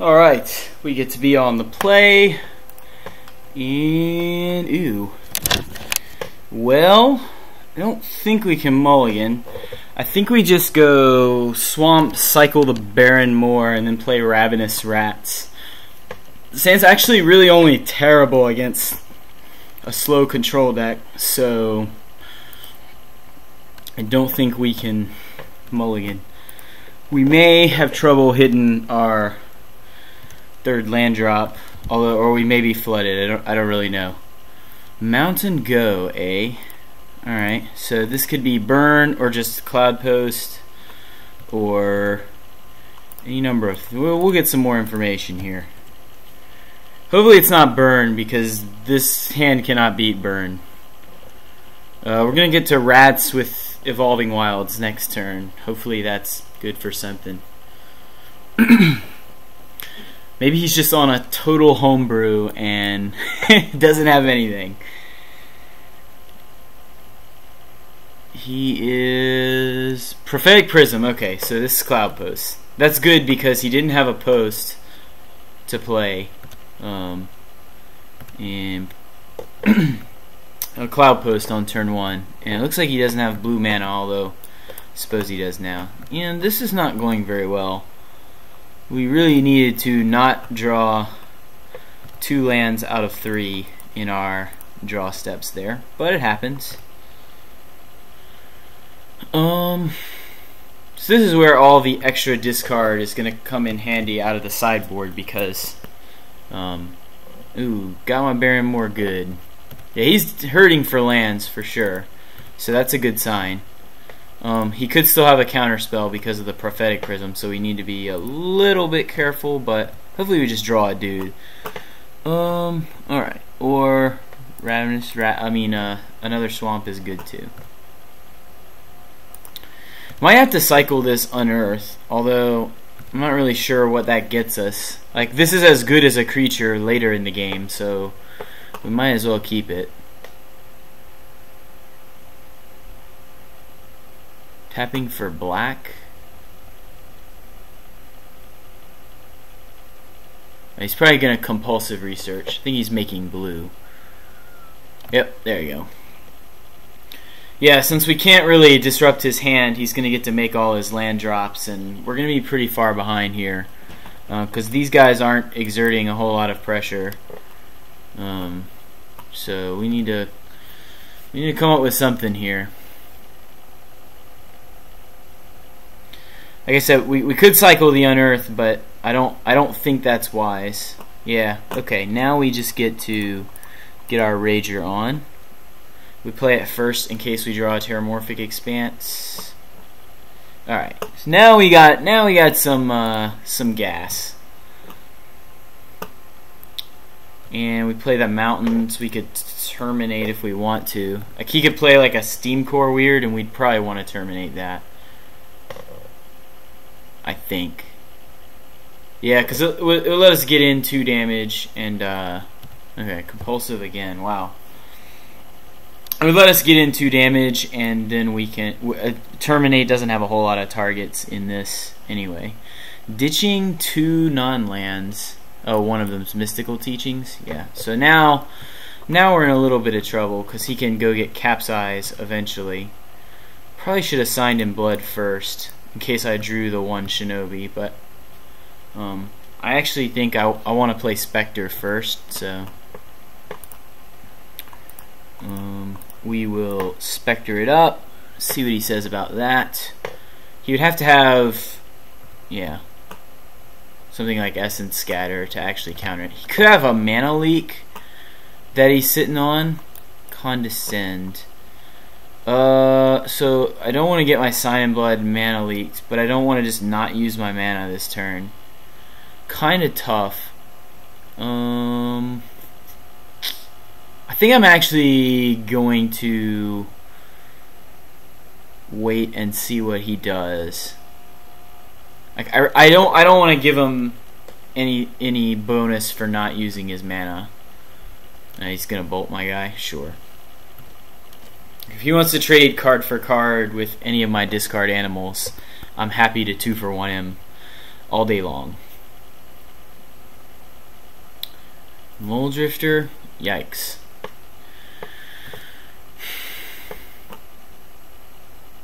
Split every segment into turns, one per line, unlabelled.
Alright, we get to be on the play. And, ooh. Well, I don't think we can mulligan. I think we just go swamp, cycle the Baron more, and then play Ravenous Rats. Sand's actually really only terrible against a slow control deck, so I don't think we can mulligan. We may have trouble hitting our third land drop, or we may be flooded. I don't really know. Mountain Go, eh? Alright, so this could be burn or just cloud post or any number of... We'll get some more information here. Hopefully it's not burn, because this hand cannot beat burn. We're going to get to rats with Evolving Wilds next turn. Hopefully that's good for something. Maybe he's just on a total homebrew and doesn't have anything. He is Prophetic Prism. Okay, so this is Cloud Post. That's good because he didn't have a post to play. And a Cloud Post on turn 1. And it looks like he doesn't have blue mana, although I suppose he does now. And this is not going very well. We really needed to not draw 2 lands out of 3 in our draw steps there, but it happens. So this is where all the extra discard is going to come in handy out of the sideboard, because ooh, got my Baron more good. Yeah, he's hurting for lands for sure, so that's a good sign. He could still have a counter spell because of the Prophetic Prism, so we need to be a little bit careful, but hopefully we just draw a dude. Alright, or Ravenous Rat, another swamp is good too. Might have to cycle this Unearth, although I'm not really sure what that gets us. Like, this is as good as a creature later in the game, so we might as well keep it. Tapping for black. He's probably going to compulsive research. I think he's making blue. Yep, there you go. Yeah, since we can't really disrupt his hand, he's going to get to make all his land drops, and we're going to be pretty far behind here because these guys aren't exerting a whole lot of pressure. So we need to come up with something here. Like I said, we could cycle the Unearth, but I don't think that's wise. Yeah, okay, now we just get to get our Rager on. We play it first in case we draw a Terramorphic Expanse. Alright, so now we got some gas. And we play the mountains. We could terminate if we want to. Like, he could play like a Steam Core Weird, and we'd probably want to terminate that, I think. Yeah, because it'll let us get in 2 damage, and okay, compulsive again. Wow. It would let us get in 2 damage, and then we can terminate. Doesn't have a whole lot of targets in this anyway. Ditching 2 non-lands. Oh, one of them's Mystical Teachings. Yeah. So now we're in a little bit of trouble because he can go get Capsize eventually. Probably should have signed in blood first in case I drew the 1 Shinobi, but I actually think I want to play Spectre first, so we will Spectre it up, see what he says about that. He would have to have, yeah, something like Essence Scatter to actually counter it. He could have a Mana Leak that he's sitting on. Condescend. So I don't want to get my Sign in Blood mana leaked, but I don't want to just not use my mana this turn. Kinda tough. I think I'm actually going to wait and see what he does. Like, I don't want to give him any bonus for not using his mana. He's gonna bolt my guy, sure. If he wants to trade card for card with any of my discard animals, I'm happy to 2-for-1 him all day long. Mole Drifter, yikes.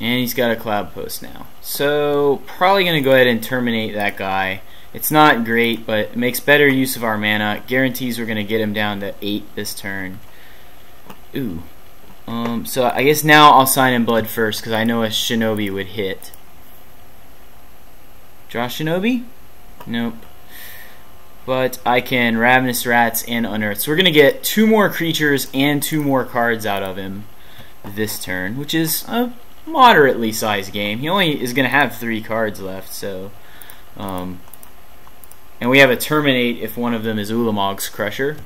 And he's got a Cloud Post now. So, probably going to go ahead and terminate that guy. It's not great, but it makes better use of our mana. Guarantees we're going to get him down to 8 this turn. Ooh. So I guess now I'll sign in Blood first, because I know a Shinobi would hit. Draw Shinobi? Nope. But I can Ravenous Rats and Unearth. So we're going to get 2 more creatures and 2 more cards out of him this turn, which is a moderately sized game. He only is going to have 3 cards left, so... and we have a Terminate if one of them is Ulamog's Crusher.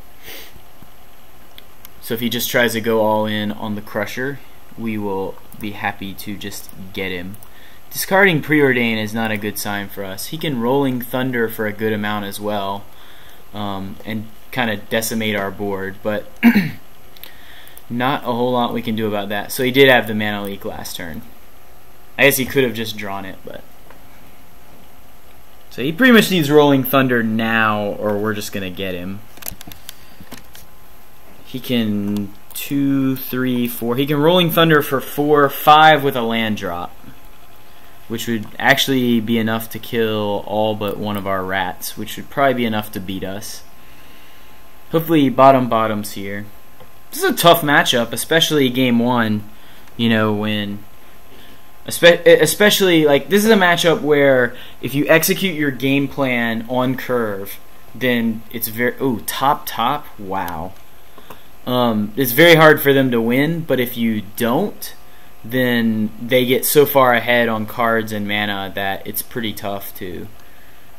So if he just tries to go all in on the Crusher, we will be happy to just get him. Discarding Preordain is not a good sign for us. He can Rolling Thunder for a good amount as well, and kind of decimate our board, but not a whole lot we can do about that. So he did have the Mana Leak last turn. I guess he could have just drawn it, but... So he pretty much needs Rolling Thunder now, or we're just going to get him. He can 2, 3, 4. He can Rolling Thunder for 4, 5 with a land drop, which would actually be enough to kill all but one of our rats, which would probably be enough to beat us. Hopefully bottoms here. This is a tough matchup, especially game 1, you know, when... Especially, like, this is a matchup where if you execute your game plan on curve, then it's very... Ooh, top, wow. It's very hard for them to win, but if you don't, then they get so far ahead on cards and mana that it's pretty tough to...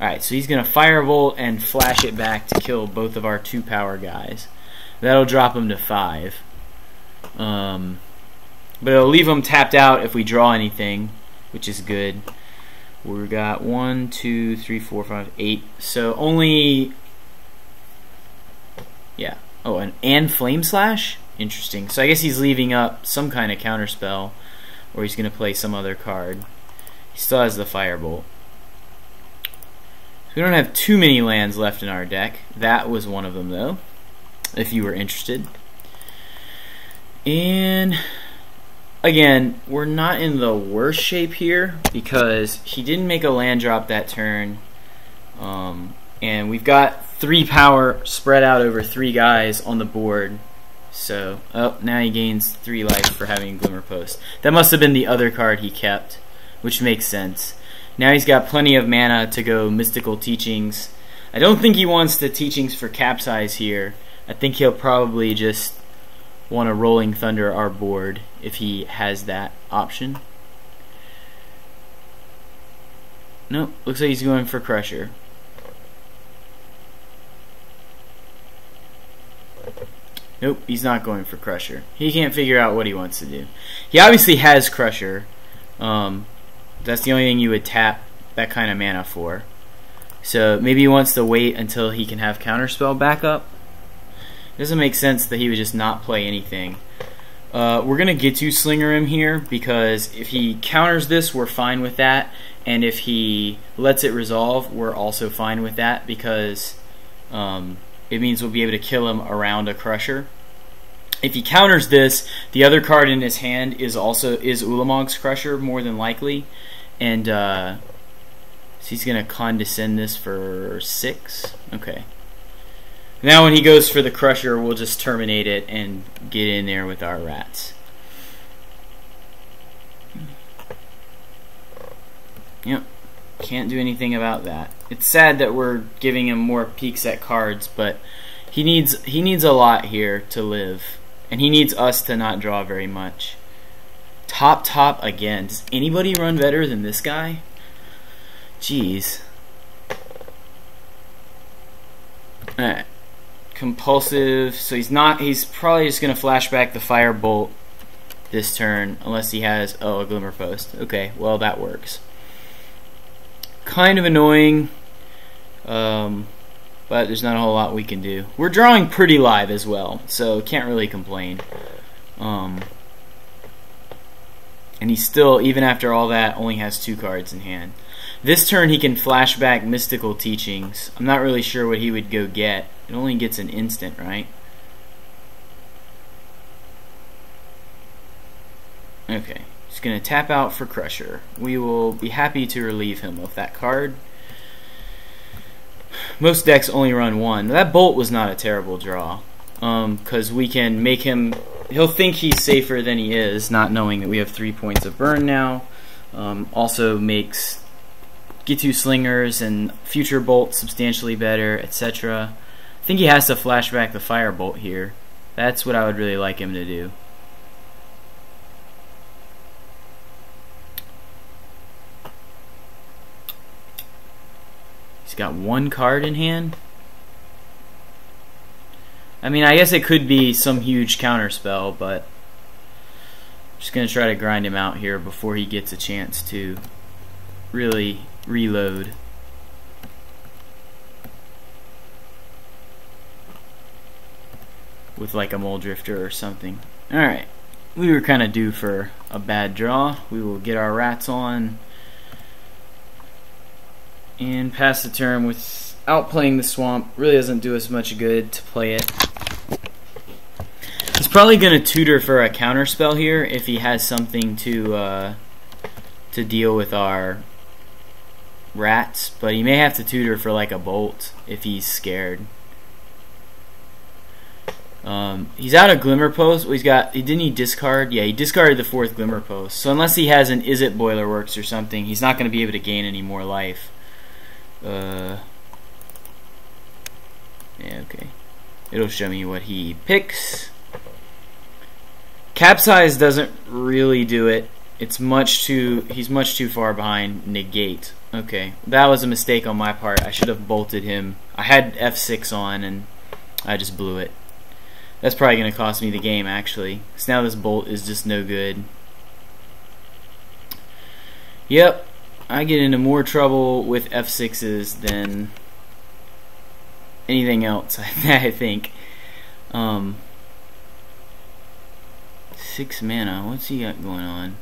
Alright, so he's going to Firebolt and flash it back to kill both of our 2 power guys. That'll drop him to 5. But it'll leave him tapped out if we draw anything, which is good. We got 1, 2, 3, 4, 5, 8. So only... Yeah. Oh, and Flame Slash? Interesting. So I guess he's leaving up some kind of counterspell, or he's going to play some other card. He still has the Firebolt. We don't have too many lands left in our deck. That was one of them, though, if you were interested. And again, we're not in the worst shape here because he didn't make a land drop that turn, and we've got 3 power spread out over 3 guys on the board. So, oh, now he gains 3 life for having Glimmer Post. That must have been the other card he kept, which makes sense. Now he's got plenty of mana to go Mystical Teachings. I don't think he wants the Teachings for Capsize here. I think he'll probably just want to Rolling Thunder our board if he has that option. Nope, looks like he's going for Crusher. Nope, he's not going for Crusher. He can't figure out what he wants to do. He obviously has Crusher. That's the only thing you would tap that kind of mana for. So maybe he wants to wait until he can have Counterspell back up. It doesn't make sense that he would just not play anything. We're going to get to Slinger him here because if he counters this, we're fine with that. And if he lets it resolve, we're also fine with that because it means we'll be able to kill him around a Crusher. If he counters this, the other card in his hand is Ulamog's Crusher, more than likely. And so he's going to condescend this for 6. Okay. Now when he goes for the Crusher, we'll just terminate it and get in there with our rats. Yep. Can't do anything about that. It's sad that we're giving him more peeks at cards, but he needs a lot here to live. And he needs us to not draw very much. Top again. Does anybody run better than this guy? Jeez. Alright. Compulsive. So he's probably just going to flash back the Firebolt this turn, unless he has, oh, a Glimmer Post. Okay, well that works. Kind of annoying, but there's not a whole lot we can do. We're drawing pretty live as well, so can't really complain. And he still, even after all that, only has 2 cards in hand. This turn he can flash back Mystical Teachings. I'm not really sure what he would go get. It only gets an instant, right? Okay, just gonna tap out for Crusher. We will be happy to relieve him of that card. Most decks only run one. That Bolt was not a terrible draw, because we can make him. He'll think he's safer than he is, not knowing that we have 3 points of burn now. Also makes G2 Slingers and future Bolt substantially better, etc. I think he has to flashback the Firebolt here. That's what I would really like him to do. He's got one card in hand. I mean, I guess it could be some huge counter spell, but I'm just going to try to grind him out here before he gets a chance to really reload. With like a Mole Drifter or something. Alright, we were kind of due for a bad draw. We will get our rats on and pass the turn without playing the swamp. Really doesn't do us much good to play it. He's probably going to tutor for a counter spell here if he has something to deal with our rats, but he may have to tutor for like a Bolt if he's scared. He's out of Glimmer Post. Well, didn't he discard? Yeah, he discarded the 4th Glimmer Post. So unless he has an Is It Boilerworks or something, he's not going to be able to gain any more life. Yeah, okay. It'll show me what he picks. Capsize doesn't really do it. He's much too far behind Negate. Okay, that was a mistake on my part. I should have bolted him. I had F6 on and I just blew it. That's probably going to cost me the game, actually. So now this Bolt is just no good. Yep, I get into more trouble with F6s than anything else, I think. 6 mana, what's he got going on?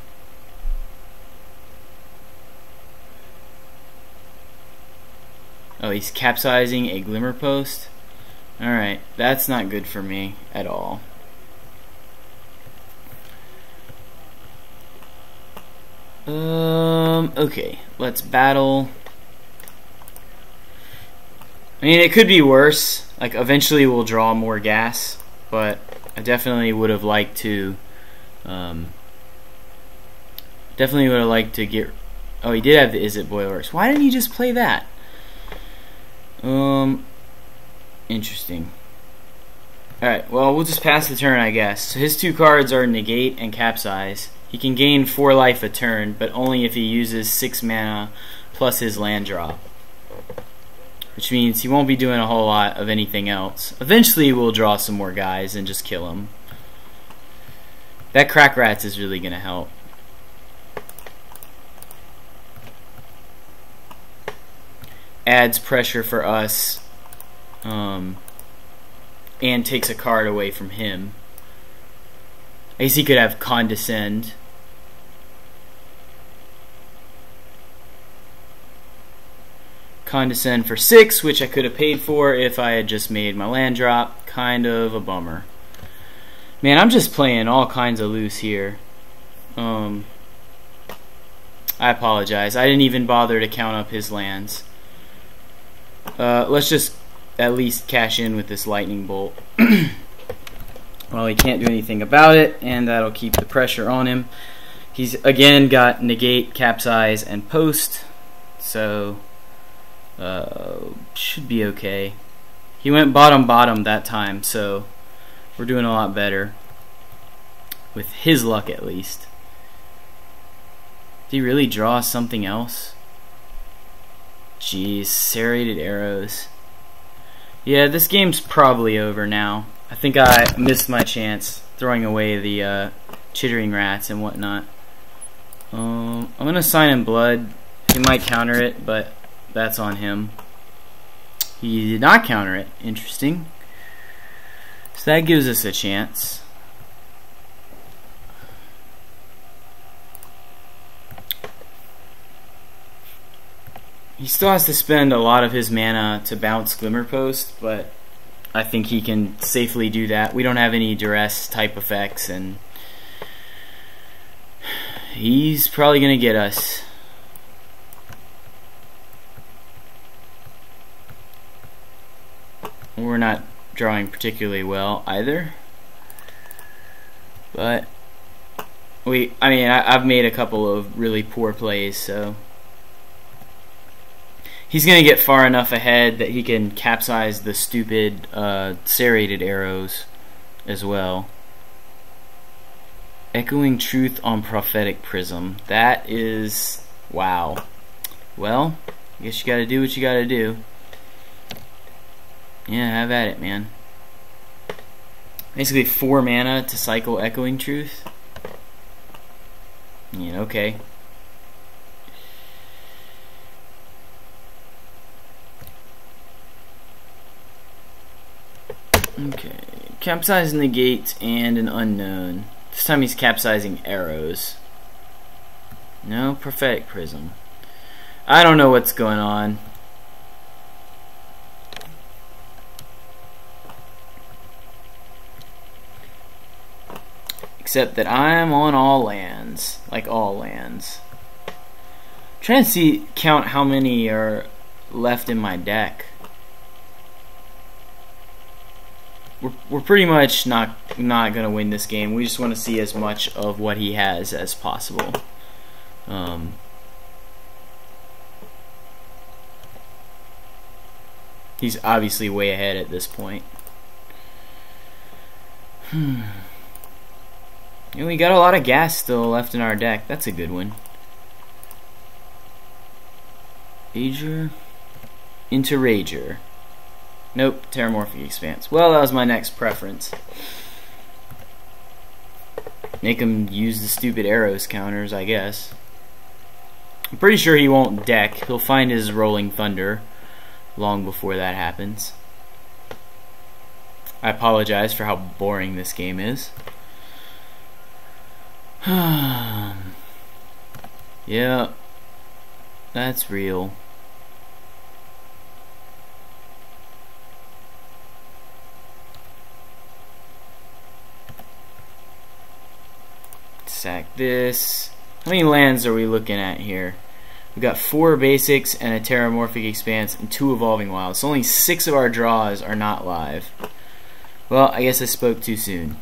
Oh, he's capsizing a Glimmer Post? Alright, that's not good for me at all. Okay, let's battle. I mean, it could be worse. Like, eventually we'll draw more gas, but I definitely would have liked to get. Oh, he did have the Is It Boilerworks. Why didn't he just play that? Interesting. Alright, well, we'll just pass the turn, I guess. So his 2 cards are Negate and Capsize. He can gain 4 life a turn, but only if he uses 6 mana plus his land drop. Which means he won't be doing a whole lot of anything else. Eventually we'll draw some more guys and just kill him. That Crack Rats is really going to help. Adds pressure for us. And takes a card away from him. I guess he could have Condescend. Condescend for 6, which I could have paid for if I had just made my land drop. Kind of a bummer. Man, I'm just playing all kinds of loose here. I apologize. I didn't even bother to count up his lands. Let's just at least cash in with this Lightning Bolt. Well, he can't do anything about it, and that'll keep the pressure on him. He's again got Negate, Capsize, and Post, so should be okay. He went bottom that time, so we're doing a lot better with his luck, at least. Did he really draw something else? Jeez, serrated arrows. Yeah, this game's probably over now. I think I missed my chance throwing away the Chittering Rats and whatnot. I'm gonna sign in blood. He might counter it, but that's on him. He did not counter it. Interesting. So that gives us a chance. He still has to spend a lot of his mana to bounce Glimmer Post, but I think he can safely do that. We don't have any duress type effects, and he's probably gonna get us. We're not drawing particularly well either, but I've made a couple of really poor plays, so he's gonna get far enough ahead that he can capsize the stupid serrated arrows as well. Echoing Truth on Prophetic Prism. That is, wow. Well, I guess you gotta do what you gotta do. Yeah, have at it, man. Basically 4 mana to cycle Echoing Truth. Yeah, okay. Okay, capsize negate and an unknown. This time he's capsizing arrows. No, Prophetic Prism. I don't know what's going on. Except that I'm on all lands, like all lands. I'm trying to count how many are left in my deck. We're pretty much not gonna win this game. We just want to see as much of what he has as possible. He's obviously way ahead at this point. And we got a lot of gas still left in our deck. That's a good one. Ager into Rager. Nope, Terramorphic Expanse. Well, that was my next preference. Make him use the stupid arrows counters, I guess. I'm pretty sure he won't deck. He'll find his Rolling Thunder long before that happens. I apologize for how boring this game is. Yeah, that's real. Sack this. How many lands are we looking at here? We've got 4 basics and a Terramorphic Expanse and 2 Evolving Wilds. So only 6 of our draws are not live. Well, I guess I spoke too soon.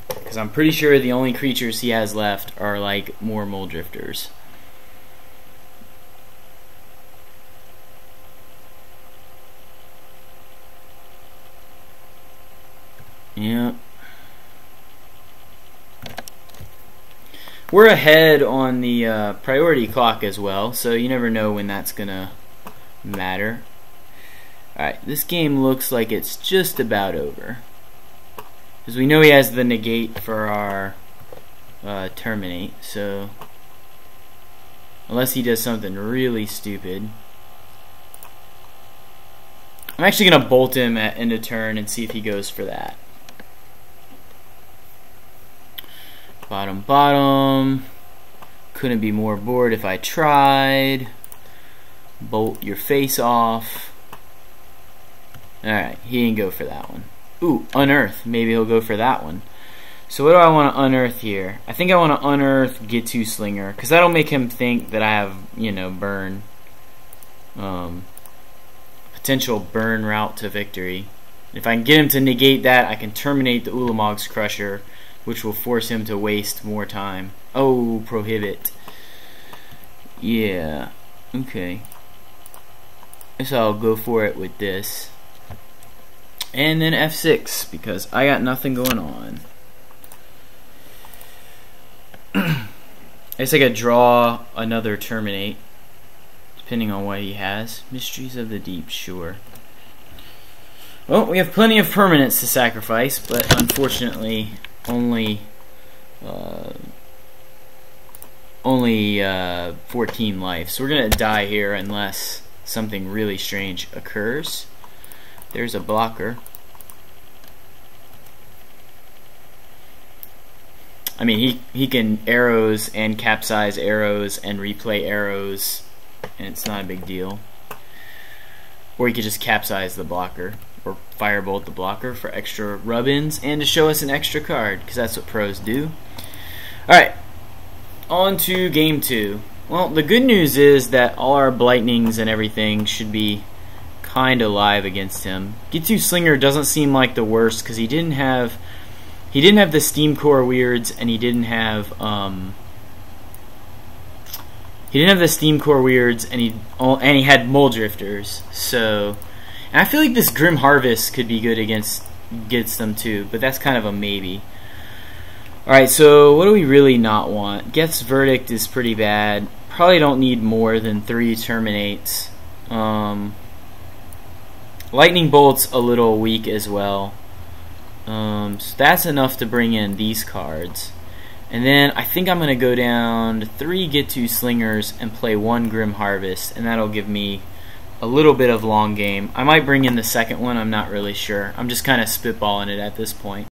Because I'm pretty sure the only creatures he has left are like more Mole Drifters. Yeah. We're ahead on the priority clock as well, so you never know when that's gonna matter. Alright, this game looks like it's just about over. Because we know he has the negate for our terminate, so unless he does something really stupid. I'm actually going to bolt him at end of turn and see if he goes for that. Bottom, bottom. Couldn't be more bored if I tried. Bolt your face off. Alright, he didn't go for that one. Ooh, unearth. Maybe he'll go for that one. So what do I want to unearth here? I think I want to unearth Gitu Slinger, because that'll make him think that I have, you know, burn. Potential burn route to victory. If I can get him to negate that, I can terminate the Ulamog's Crusher, which will force him to waste more time. Oh, prohibit. Yeah. Okay. Guess I'll go for it with this. And then F6, because I got nothing going on. I guess I could draw another terminate, depending on what he has. Mysteries of the Deep, sure. Well, we have plenty of permanents to sacrifice, but unfortunately, only 14 life. So we're gonna die here unless something really strange occurs. There's a blocker. I mean, he can arrows and capsize arrows and replay arrows, and it's not a big deal. Or he could just capsize the blocker or firebolt the blocker for extra rub-ins and to show us an extra card, because that's what pros do. Alright, on to game 2. Well, the good news is that all our Blightnings and everything should be kind of live against him. Get2 Slinger doesn't seem like the worst because he didn't have the Steam Core Weirds, and he didn't have the Steam Core Weirds, and he had Mole Drifters. So, and I feel like this Grim Harvest could be good against them too, but that's kind of a maybe. Alright, so what do we really not want? Geth's Verdict is pretty bad. Probably don't need more than 3 Terminates. Lightning Bolt's a little weak as well. So that's enough to bring in these cards. And then I think I'm going to go down to 3 Get2 Slingers and play 1 Grim Harvest, and that'll give me a little bit of long game. I might bring in the second one, I'm not really sure. I'm just kind of spitballing it at this point.